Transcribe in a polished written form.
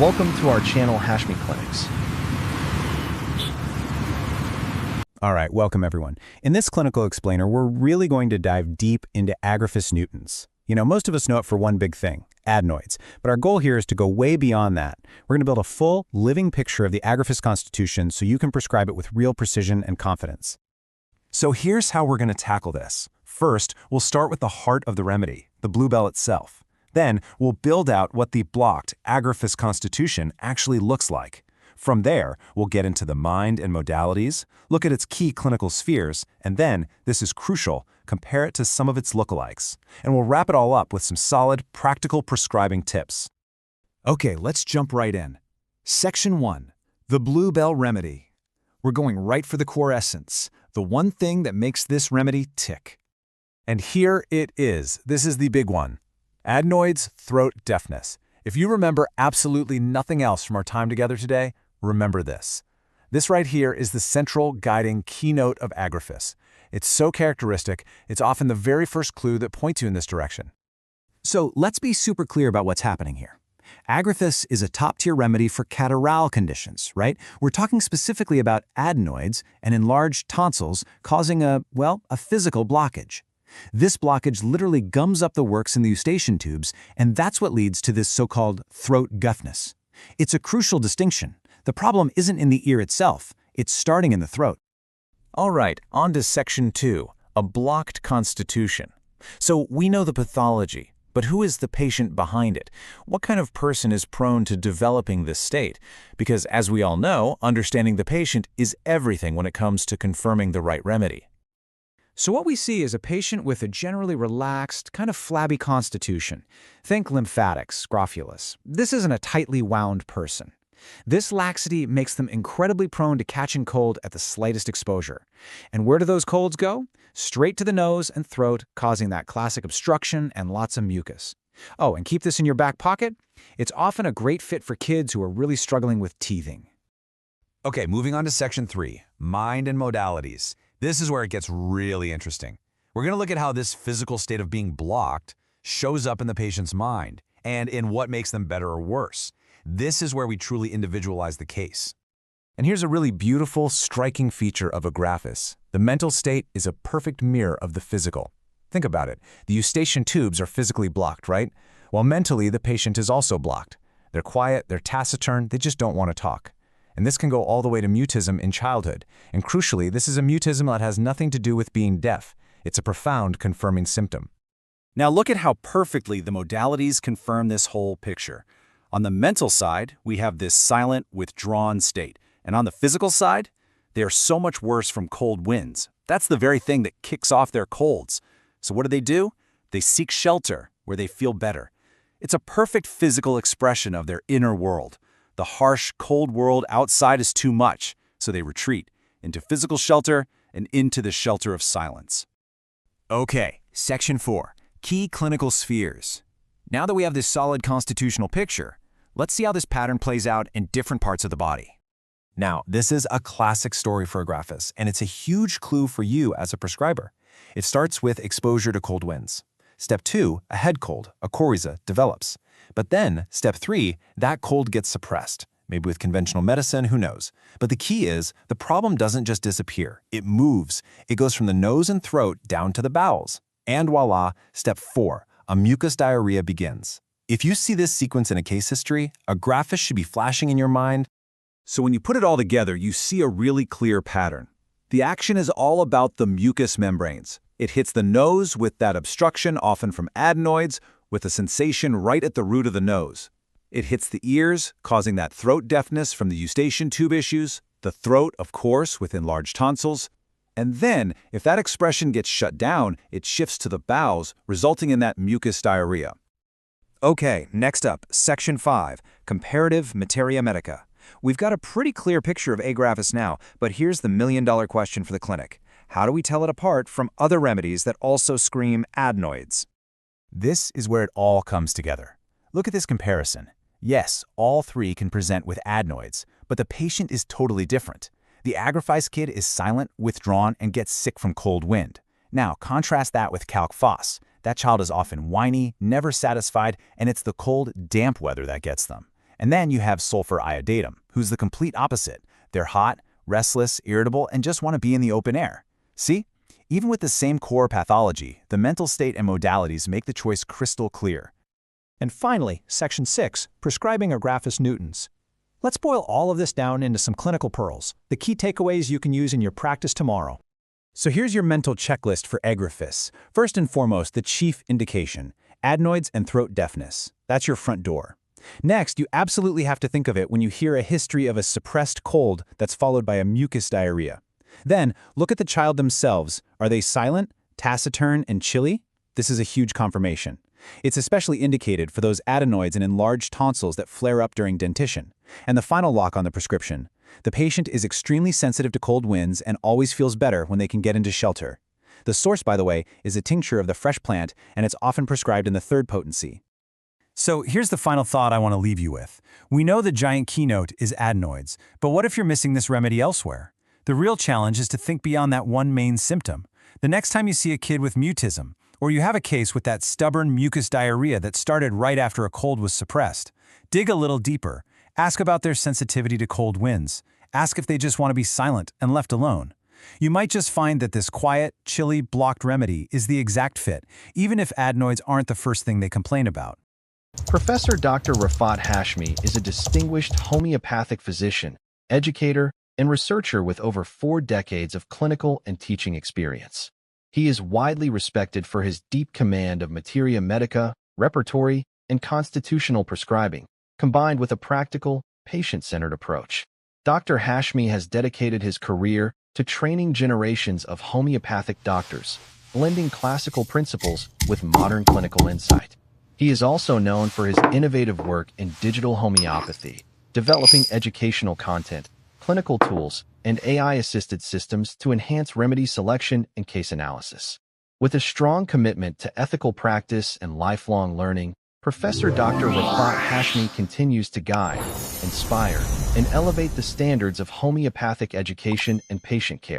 Welcome to our channel, HASHMICLINICS. All right, welcome everyone. In this clinical explainer, we're really going to dive deep into Agraphis Nutans. You know, most of us know it for one big thing, adenoids, but our goal here is to go way beyond that. We're going to build a full, living picture of the Agraphis constitution so you can prescribe it with real precision and confidence. So here's how we're going to tackle this. First, we'll start with the heart of the remedy, the bluebell itself. Then, we'll build out what the blocked Agraphis constitution actually looks like. From there, we'll get into the mind and modalities, look at its key clinical spheres, and then, this is crucial, compare it to some of its lookalikes. And we'll wrap it all up with some solid, practical prescribing tips. Okay, let's jump right in. Section 1. The Bluebell Remedy. We're going right for the core essence, the one thing that makes this remedy tick. And here it is. This is the big one. Adenoids, throat deafness. If you remember absolutely nothing else from our time together today, remember this. This right here is the central guiding keynote of Agraphis. It's so characteristic, it's often the very first clue that points you in this direction. So let's be super clear about what's happening here. Agraphis is a top-tier remedy for catarrhal conditions, right? We're talking specifically about adenoids and enlarged tonsils causing a physical blockage. This blockage literally gums up the works in the Eustachian tubes, and that's what leads to this so-called throat guffness. It's a crucial distinction. The problem isn't in the ear itself, it's starting in the throat. All right, on to Section 2, a blocked constitution. So we know the pathology, but who is the patient behind it? What kind of person is prone to developing this state? Because as we all know, understanding the patient is everything when it comes to confirming the right remedy. So what we see is a patient with a generally relaxed, kind of flabby constitution. Think lymphatic, scrofulous. This isn't a tightly wound person. This laxity makes them incredibly prone to catching cold at the slightest exposure. And where do those colds go? Straight to the nose and throat, causing that classic obstruction and lots of mucus. Oh, and keep this in your back pocket. It's often a great fit for kids who are really struggling with teething. Okay, moving on to Section 3, mind and modalities. This is where it gets really interesting. We're going to look at how this physical state of being blocked shows up in the patient's mind and in what makes them better or worse. This is where we truly individualize the case. And here's a really beautiful, striking feature of Agraphis. The mental state is a perfect mirror of the physical. Think about it. The Eustachian tubes are physically blocked, right? While mentally, the patient is also blocked. They're quiet, they're taciturn, they just don't want to talk. And this can go all the way to mutism in childhood. And crucially, this is a mutism that has nothing to do with being deaf. It's a profound confirming symptom. Now look at how perfectly the modalities confirm this whole picture. On the mental side, we have this silent, withdrawn state. And on the physical side, they are so much worse from cold winds. That's the very thing that kicks off their colds. So what do? They seek shelter where they feel better. It's a perfect physical expression of their inner world. The harsh, cold world outside is too much, so they retreat into physical shelter and into the shelter of silence. Okay, Section 4, key clinical spheres. Now that we have this solid constitutional picture, let's see how this pattern plays out in different parts of the body. Now, this is a classic story for Agraphis, and it's a huge clue for you as a prescriber. It starts with exposure to cold winds. Step 2, a head cold, a coryza, develops. But then, Step 3, that cold gets suppressed. Maybe with conventional medicine, who knows? But the key is, the problem doesn't just disappear. It moves. It goes from the nose and throat down to the bowels. And voila, Step 4, a mucus diarrhea begins. If you see this sequence in a case history, Agraphis should be flashing in your mind. So when you put it all together, you see a really clear pattern. The action is all about the mucous membranes. It hits the nose with that obstruction, often from adenoids, with a sensation right at the root of the nose. It hits the ears, causing that throat deafness from the Eustachian tube issues, the throat, of course, with enlarged tonsils. And then, if that expression gets shut down, it shifts to the bowels, resulting in that mucus diarrhea. Okay, next up, Section 5, Comparative Materia Medica. We've got a pretty clear picture of Agraphis now, but here's the million-dollar question for the clinic. How do we tell it apart from other remedies that also scream adenoids? This is where it all comes together. Look at this comparison. Yes, all three can present with adenoids, but the patient is totally different. The Agraphis kid is silent, withdrawn, and gets sick from cold wind. Now, contrast that with calc phos. That child is often whiny, never satisfied, and it's the cold, damp weather that gets them. And then you have sulfur iodatum, who's the complete opposite. They're hot, restless, irritable, and just want to be in the open air. See? Even with the same core pathology, the mental state and modalities make the choice crystal clear. And finally, Section 6, Prescribing Agraphis Nutans. Let's boil all of this down into some clinical pearls, the key takeaways you can use in your practice tomorrow. So here's your mental checklist for Agraphis. First and foremost, the chief indication, adenoids and throat deafness. That's your front door. Next, you absolutely have to think of it when you hear a history of a suppressed cold that's followed by a mucus diarrhea. Then, look at the child themselves. Are they silent, taciturn, and chilly? This is a huge confirmation. It's especially indicated for those adenoids and enlarged tonsils that flare up during dentition. And the final lock on the prescription. The patient is extremely sensitive to cold winds and always feels better when they can get into shelter. The source, by the way, is a tincture of the fresh plant, and it's often prescribed in the third potency. So here's the final thought I want to leave you with. We know the giant keynote is adenoids, but what if you're missing this remedy elsewhere? The real challenge is to think beyond that one main symptom. The next time you see a kid with mutism, or you have a case with that stubborn mucus diarrhea that started right after a cold was suppressed, dig a little deeper. Ask about their sensitivity to cold winds. Ask if they just want to be silent and left alone. You might just find that this quiet, chilly, blocked remedy is the exact fit, even if adenoids aren't the first thing they complain about. Professor Dr. Rafat Hashmi is a distinguished homeopathic physician, educator, and researcher with over 4 decades of clinical and teaching experience. He is widely respected for his deep command of Materia Medica, repertory, and constitutional prescribing, combined with a practical, patient-centered approach. Dr. Hashmi has dedicated his career to training generations of homeopathic doctors, blending classical principles with modern clinical insight. He is also known for his innovative work in digital homeopathy, developing educational content, clinical tools, and AI-assisted systems to enhance remedy selection and case analysis. With a strong commitment to ethical practice and lifelong learning, Professor Dr. Rafat Hashmi continues to guide, inspire, and elevate the standards of homeopathic education and patient care.